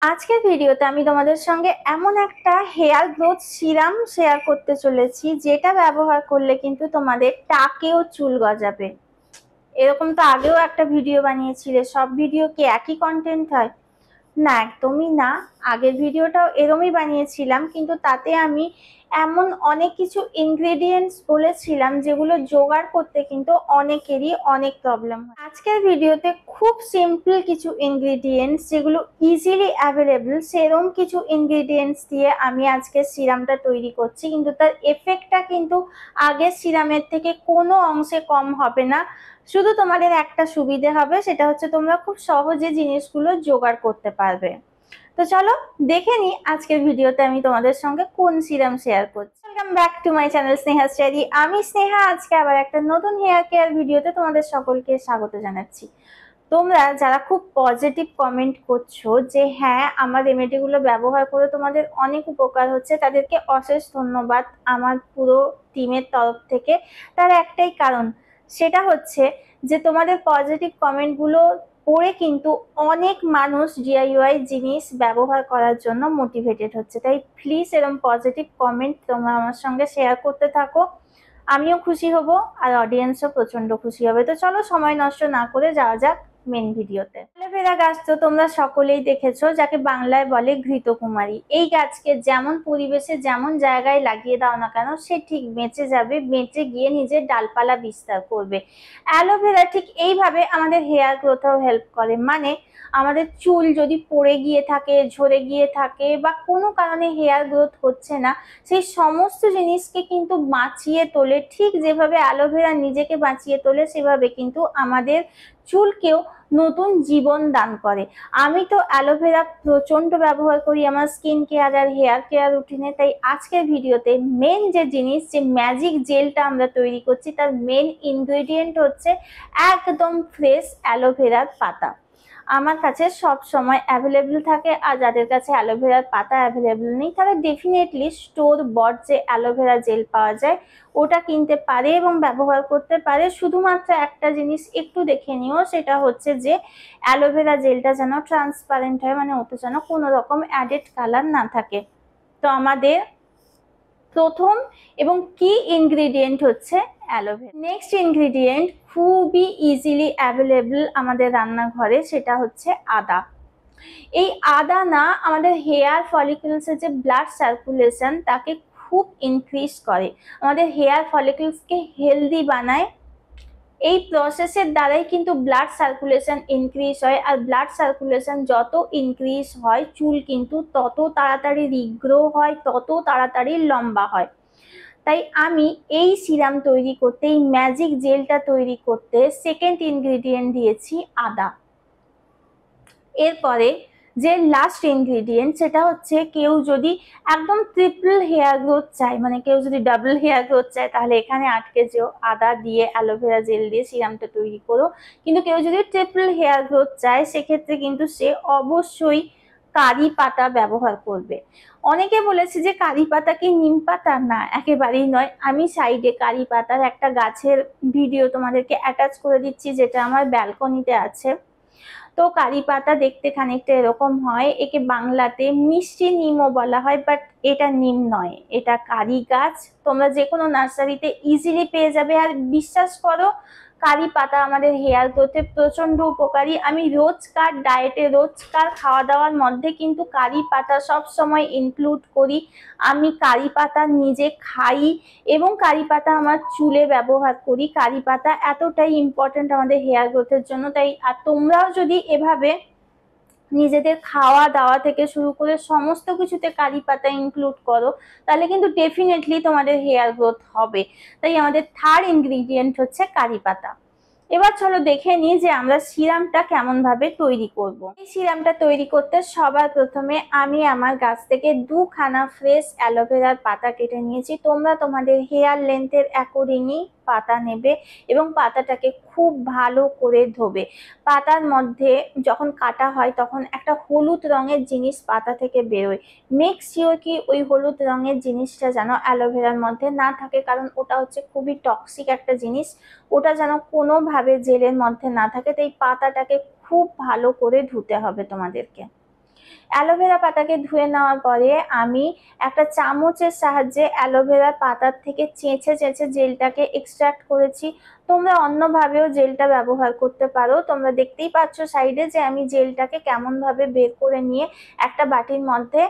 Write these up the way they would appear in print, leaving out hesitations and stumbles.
আজকের ভিডিওতে আমি তোমাদের সঙ্গে এমন একটা হেয়ার গ্রোথ সিরাম শেয়ার করতে চলেছি যেটা ব্যবহার করলে কিন্তু তোমাদের টাকেও চুল গজাবে। এরকম তো আগেও একটা ভিডিও বানিয়েছিলে, সব ভিডিও কি একই কন্টেন্ট হয়? না, একদমই না। আগের ভিডিওটাও এরমই বানিয়েছিলাম, কিন্তু তাতে আমি এমন অনেক কিছু ইনগ্রেডিয়েন্টস বলেছিলাম যেগুলো জোগাড় করতে কিন্তু অনেকেরই অনেক প্রবলেম হয়। আজকের ভিডিওতে খুব সিম্পল কিছু ইনগ্রেডিয়েন্টস যেগুলো ইজিলি অ্যাভেলেবল, সেরম কিছু ইনগ্রেডিয়েন্টস দিয়ে আমি আজকে সিরামটা তৈরি করছি, কিন্তু তার এফেক্টটা কিন্তু আগের সিরামের থেকে কোনো অংশে কম হবে না। শুধু তোমাদের একটা সুবিধে হবে, সেটা হচ্ছে তোমরা খুব সহজে জিনিসগুলো জোগাড় করতে পারবে। তো চলো দেখে নি আজকের ভিডিওতে আমি তোমাদের সঙ্গে কোন সিরাম শেয়ার করছি। Welcome back to my channel Sneha study. আমি স্নেহা, আজকে আবার একটা নতুন হেয়ার কেয়ার ভিডিওতে তোমাদের সকলকে স্বাগত জানাচ্ছি। তোমরা যারা খুব পজিটিভ কমেন্ট করছো যে হ্যাঁ আমার রেমেডিগুলো ব্যবহার করে তোমাদের অনেক উপকার হচ্ছে, তাদেরকে অশেষ ধন্যবাদ আমার পুরো টিমের তরফ থেকে। তার একটাই কারণ, সেটা হচ্ছে যে তোমাদের পজিটিভ কমেন্টগুলো পড়ে কিন্তু অনেক মানুষ ডিআইওয়াই জিনিস ব্যবহার করার জন্য মোটিভেটেড হচ্ছে। তাই প্লিজ এরকম পজিটিভ কমেন্ট তোমরা আমার সঙ্গে শেয়ার করতে থাকো, আমিও খুশি হব আর অডিয়েন্সও প্রচন্ড খুশি হবে। তো চলো সময় নষ্ট না করে যাওয়া যাক মেন ভিডিওতে। অ্যালোভেরা গাছ তো তোমরা সকলেই দেখেছো, যাকে বাংলায় বলে ঘৃতকুমারী। এই গাছকে যেমন পরিবেশে যেমন জায়গায় লাগিয়ে দাও না কেন, সে ঠিক বেঁচে যাবে, বেঁচে গিয়ে নিজের ডালপালা বিস্তার করবে। অ্যালোভেরা ঠিক এইভাবে আমাদের হেয়ার গ্রোথেও হেল্প করে। মানে আমাদের চুল যদি পড়ে গিয়ে থাকে, ঝরে গিয়ে থাকে, বা কোনো কারণে হেয়ার গ্রোথ হচ্ছে না, সেই সমস্ত জিনিসকে কিন্তু বাঁচিয়ে তোলে। ঠিক যেভাবে অ্যালোভেরা নিজেকে বাঁচিয়ে তোলে, সেভাবে কিন্তু আমাদের চুলকেও নতুন জীবন দান করে। আমি তো অ্যালোভেরা প্রচন্ড ব্যবহার করি আমার স্কিন কেয়ার আর হেয়ার কেয়ার রুটিনে। তাই আজকের ভিডিওতে মেন যে জিনিস, যে ম্যাজিক জেলটা আমরা তৈরি করছি, তার মেন ইনগ্রেডিয়েন্ট হচ্ছে একদম ফ্রেশ অ্যালোভেরার পাতা। আমার কাছে সব সময় অ্যাভেলেবল থাকে, আর যাদের কাছে অ্যালোভেরার পাতা অ্যাভেলেবল নেই তারা ডেফিনেটলি স্টোর বট যে অ্যালোভেরা জেল পাওয়া যায় ওটা কিনতে পারে এবং ব্যবহার করতে পারে। শুধুমাত্র একটা জিনিস একটু দেখে নিও, সেটা হচ্ছে যে অ্যালোভেরা জেলটা যেন ট্রান্সপারেন্ট হয়, মানে ওতে যেন কোনো রকম অ্যাডেড কালার না থাকে। তো আমাদের প্রথম এবং কি ইনগ্রেডিয়েন্ট হচ্ছে অ্যালোভেরা। নেক্সট ইনগ্রেডিয়েন্ট খুবই ইজিলি অ্যাভেলেবল আমাদের রান্নাঘরে, সেটা হচ্ছে আদা। এই আদা না আমাদের হেয়ার ফলিকলসের যে ব্লাড সার্কুলেশন তাকে খুব ইনক্রিজ করে, আমাদের হেয়ার ফলিকলসকে হেলদি বানায়। এই প্রসেসের দ্বারাই কিন্তু ব্লাড সার্কুলেশন ইনক্রিজ হয়, আর ব্লাড সার্কুলেশন যত ইনক্রিজ হয় চুল কিন্তু তত তাড়াতাড়ি রিগ্রো হয়, তত তাড়াতাড়ি লম্বা হয়। তাই আমি এই সিরাম তৈরি করতে, এই ম্যাজিক জেলটা তৈরি করতে সেকেন্ড ইনগ্রেডিয়েন্ট দিয়েছি আদা। এরপরে যে লাস্ট ইনগ্রেডিয়েন্ট, সেটা হচ্ছে কেউ যদি একদম ট্রিপল হেয়ার গ্রোথ চায়, মানে কেউ যদি ডাবল হেয়ার গ্রোথ চায়, তাহলে এখানে আটকে যেও, আদা দিয়ে অ্যালোভেরা জেল দিয়ে সিরামটা তৈরি করো। কিন্তু কেউ যদি ট্রিপল হেয়ার গ্রোথ চায়, সেক্ষেত্রে কিন্তু সে অবশ্যই কারি পাতা ব্যবহার করবে। অনেকে বলেছে যে কারি পাতা কি নিম পাতা? না, একেবারেই নয়। আমি সাইডে কারি পাতার একটা গাছের ভিডিও তোমাদেরকে অ্যাটাচ করে দিচ্ছি, যেটা আমার ব্যালকনিতে আছে। তো কারি পাতা দেখতে খানিকটা এরকম হয়, একে বাংলাতে মিষ্টি নিমও বলা হয়, বাট এটা নিম নয়, এটা কারি গাছ। তোমরা যে কোনো নার্সারিতে ইজিলি পেয়ে যাবে। আর বিশ্বাস করো, কারি পাতা আমাদের হেয়ার গ্রোথে প্রচন্ড উপকারী। আমি রোজকার ডায়েটে, রোজকার খাওয়া দাওয়ার মধ্যে কিন্তু কারি পাতা সব সময় ইনক্লুড করি। আমি কারি পাতা নিজে খাই এবং কারি পাতা আমার চুলে ব্যবহার করি। কারি পাতা এতটাই ইম্পর্টেন্ট আমাদের হেয়ার গ্রোথের জন্য। তাই আর তোমরাও যদি এভাবে নিজেদের খাওয়া দাওয়া থেকে শুরু করে সমস্ত কিছুতে কারি পাতা ইনক্লুড করো, তাহলে কিন্তু ডেফিনেটলি তোমাদের হেয়ার গ্রোথ হবে। তাই আমাদের থার্ড ইনগ্রিডিয়েন্ট হচ্ছে কারি পাতা। এবার চলো দেখে নিই যে আমরা সিরামটা কেমন ভাবে তৈরি করব। এই সিরামটা তৈরি করতে সবার প্রথমে আমি আমার গাছ থেকে দুখানা ফ্রেশ অ্যালোভেরার পাতা কেটে নিয়েছি। তোমরা তোমাদের হেয়ার লেন্থের অ্যাকর্ডিংই পাতা নেবে এবং পাতাটাকে খুব ভালো করে ধোবে। পাতার মধ্যে যখন কাটা হয় তখন একটা হলুদ রঙের জিনিস পাতা থেকে বেরোয়। মেক শিওর কি ওই হলুদ রঙের জিনিসটা যেন অ্যালোভেরার মধ্যে না থাকে, কারণ ওটা হচ্ছে খুবই টক্সিক একটা জিনিস। ওটা যেন কোনোভাবে জেলের মধ্যে না থাকে। তাই পাতাটাকে খুব ভালো করে ধুতে হবে তোমাদেরকে। অ্যালোভেরা পাতাকে ধুয়ে নেওয়ার পরে আমি একটা চামচের সাহায্যে অ্যালোভেরা পাতার থেকে চেঁচে চেঁচে জেলটাকে এক্সট্রাক্ট করেছি। তোমরা অন্যভাবেও জেলটা ব্যবহার করতে পারো। তোমরা দেখতেই পাচ্ছ সাইডে যে আমি জেলটাকে কেমন ভাবে বের করে নিয়ে একটা বাটির মধ্যে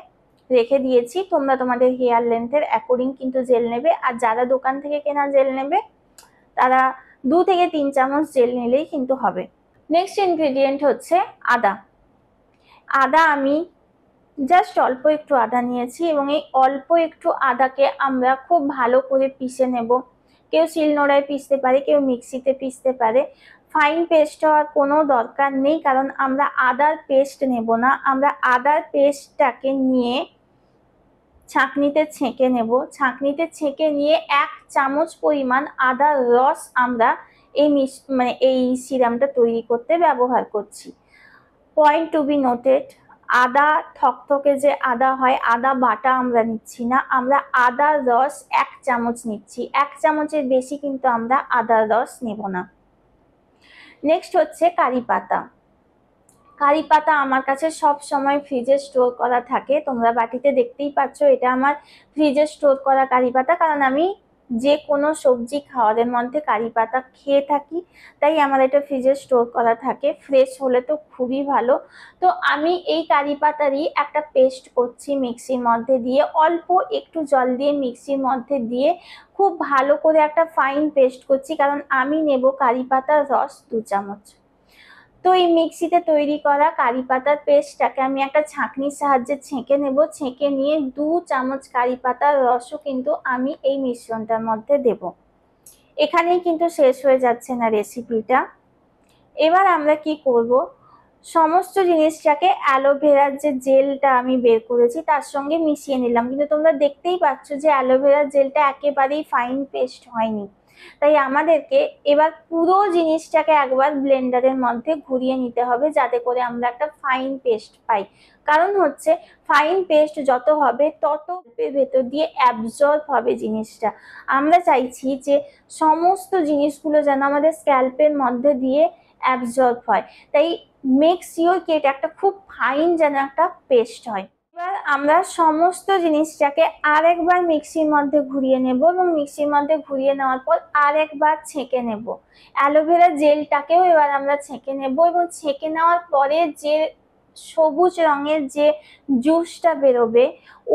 রেখে দিয়েছি। তোমরা তোমাদের হেয়ার লেন্থের অ্যাকর্ডিং কিন্তু জেল নেবে, আর যারা দোকান থেকে কেনা জেল নেবে তারা 2 থেকে 3 চামচ জেল নিলেই কিন্তু হবে। নেক্সট ইনগ্রেডিয়েন্ট হচ্ছে আদা। আদা আমি জাস্ট অল্প একটু আদা নিয়েছি এবং এই অল্প একটু আদাকে আমরা খুব ভালো করে পিষে নেব। কেউ শিলনোড়ায় পিষতে পারে, কেউ মিক্সিতে পিষতে পারে। ফাইন পেস্ট হওয়ার কোনো দরকার নেই, কারণ আমরা আদার পেস্ট নেব না। আমরা আদার পেস্টটাকে নিয়ে ছাঁকনিতে ছেঁকে নেব। ছাঁকনিতে ছেঁকে নিয়ে 1 চামচ পরিমাণ আদার রস আমরা এই সিরামটা তৈরি করতে ব্যবহার করছি। পয়েন্ট টু বি নোটেড, আদা থকথকে যে আদা হয়, আদা বাটা আমরা নিচ্ছি না, আমরা আদার রস 1 চামচ নিচ্ছি। 1 চামচের বেশি কিন্তু আমরা আদার রস নেব না। নেক্সট হচ্ছে কারি পাতা। কারি পাতা আমার কাছে সব সময় ফ্রিজে স্টোর করা থাকে। তোমরা বাটিতে দেখতেই পাচ্ছ, এটা আমার ফ্রিজে স্টোর করা কারি পাতা, কারণ আমি যে কোনো সবজি খাওয়ারের মধ্যে কারি পাতা খেয়ে থাকি, তাই আমার এটা ফ্রিজে স্টোর করা থাকে। ফ্রেশ হলে তো খুবই ভালো। তো আমি এই কারি পাতারই একটা পেস্ট করছি মিক্সির মধ্যে দিয়ে, অল্প একটু জল দিয়ে মিক্সির মধ্যে দিয়ে খুব ভালো করে একটা ফাইন পেস্ট করছি, কারণ আমি নেব কারি পাতার রস 2 চামচ। তো এই মিক্সিতে তৈরি করা কারি পাতার পেস্টটাকে আমি একটা ছাঁকনির সাহায্যে ছেঁকে নেব। ছেঁকে নিয়ে 2 চামচ কারি পাতার রসও কিন্তু আমি এই মিশ্রণটার মধ্যে দেব। এখানেই কিন্তু শেষ হয়ে যাচ্ছে না রেসিপিটা। এবার আমরা কি করব, সমস্ত জিনিসটাকে অ্যালোভেরার যে জেলটা আমি বের করেছি তার সঙ্গে মিশিয়ে নিলাম। কিন্তু তোমরা দেখতেই পাচ্ছ যে অ্যালোভেরার জেলটা একেবারেই ফাইন পেস্ট হয়নি। তাই আমাদেরকে এবার পুরো জিনিসটাকে একবার ব্লেন্ডারের মধ্যে ঘুরিয়ে নিতে হবে, যাতে করে আমরা একটা ফাইন পেস্ট পাই। কারণ হচ্ছে ফাইন পেস্ট যত হবে তত ভেতর দিয়ে অ্যাবজর্ব হবে জিনিসটা। আমরা চাইছি যে সমস্ত জিনিসগুলো যেন আমাদের স্ক্যাল্পের মধ্যে দিয়ে অ্যাবজর্ব হয়। তাই মেক শিওর কি এটা একটা খুব ফাইন যেন একটা পেস্ট হয়। এবার আমরা সমস্ত জিনিসটাকে আরেকবার মিক্সির মধ্যে ঘুরিয়ে নেব এবং মিক্সির মধ্যে ঘুরিয়ে নেওয়ার পর আরেকবার ছেঁকে নেব। অ্যালোভেরা জেলটাকেও এবার আমরা ছেঁকে নেব এবং ছেঁকে নেওয়ার পরে যে সবুজ রঙের যে জুসটা বেরোবে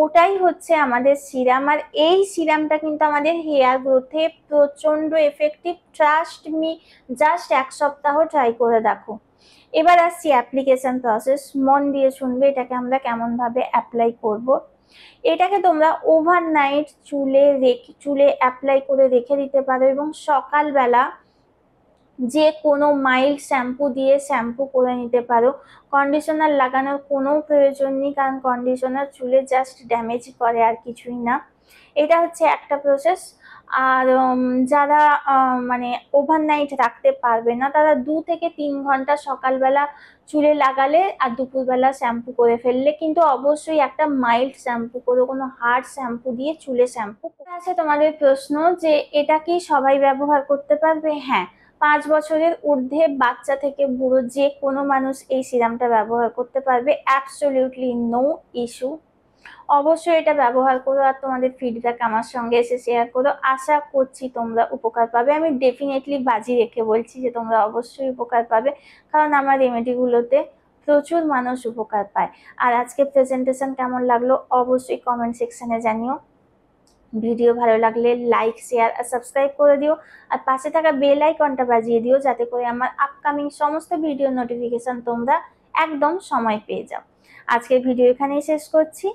ওটাই হচ্ছে আমাদের সিরাম। আর এই সিরামটা কিন্তু আমাদের হেয়ার গ্রোথে প্রচন্ড এফেক্টিভ। ট্রাস্ট মি, জাস্ট 1 সপ্তাহ ট্রাই করে দেখো। এবার আসছি অ্যাপ্লিকেশন প্রসেস। মন দিয়ে শুনবে এটাকে আমরা কেমন ভাবে অ্যাপ্লাই করব। এটাকে তোমরা ওভারনাইট চুলে অ্যাপ্লাই করে রেখে দিতে পারো এবং সকালবেলা যে কোনো মাইল্ড শ্যাম্পু দিয়ে শ্যাম্পু করে নিতে পারো। কন্ডিশনার লাগানোর কোনো প্রয়োজন নেই, কারণ কন্ডিশনার চুলে জাস্ট ড্যামেজ করে আর কিছুই না। এটা হচ্ছে একটা প্রসেস। আর যারা মানে ওভারনাইট রাখতে পারবে না তারা 2 থেকে 3 ঘন্টা সকালবেলা চুলে লাগালে আর দুপুরবেলা শ্যাম্পু করে ফেললে, কিন্তু অবশ্যই একটা মাইল্ড শ্যাম্পু করো, কোনো হার্ড শ্যাম্পু দিয়ে চুলে শ্যাম্পু। আছে তোমাদের প্রশ্ন যে এটা কি সবাই ব্যবহার করতে পারবে? হ্যাঁ, 5 বছরের ঊর্ধ্বে বাচ্চা থেকে বুড়ো যে কোনো মানুষ এই সিরামটা ব্যবহার করতে পারবে। Absolutely no issue. অবশ্যই এটা ব্যবহার করো আর তোমাদের ফিডব্যাক আমার সঙ্গে এসে শেয়ার করো। আশা করছি তোমরা উপকার পাবে। আমি ডেফিনেটলি বাজি রেখে বলছি যে তোমরা অবশ্যই উপকার পাবে, কারণ আমার রেমেডিগুলোতে প্রচুর মানুষ উপকার পায়। আর আজকে প্রেজেন্টেশন কেমন লাগলো অবশ্যই কমেন্ট সেকশনে জানিও। ভিডিও ভালো লাগলে লাইক, শেয়ার আর সাবস্ক্রাইব করে দিও। আর পাশে থাকা বেল আইকনটা বাজিয়ে দিও, যাতে করে আমার আপকামিং সমস্ত ভিডিও নোটিফিকেশন তোমরা একদম সময় পেয়ে যাও। আজকের ভিডিও এখানেই শেষ করছি।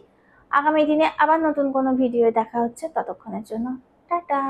আগামী দিনে আবার নতুন কোনো ভিডিও দেখা হচ্ছে। ততক্ষণের জন্য টাটা।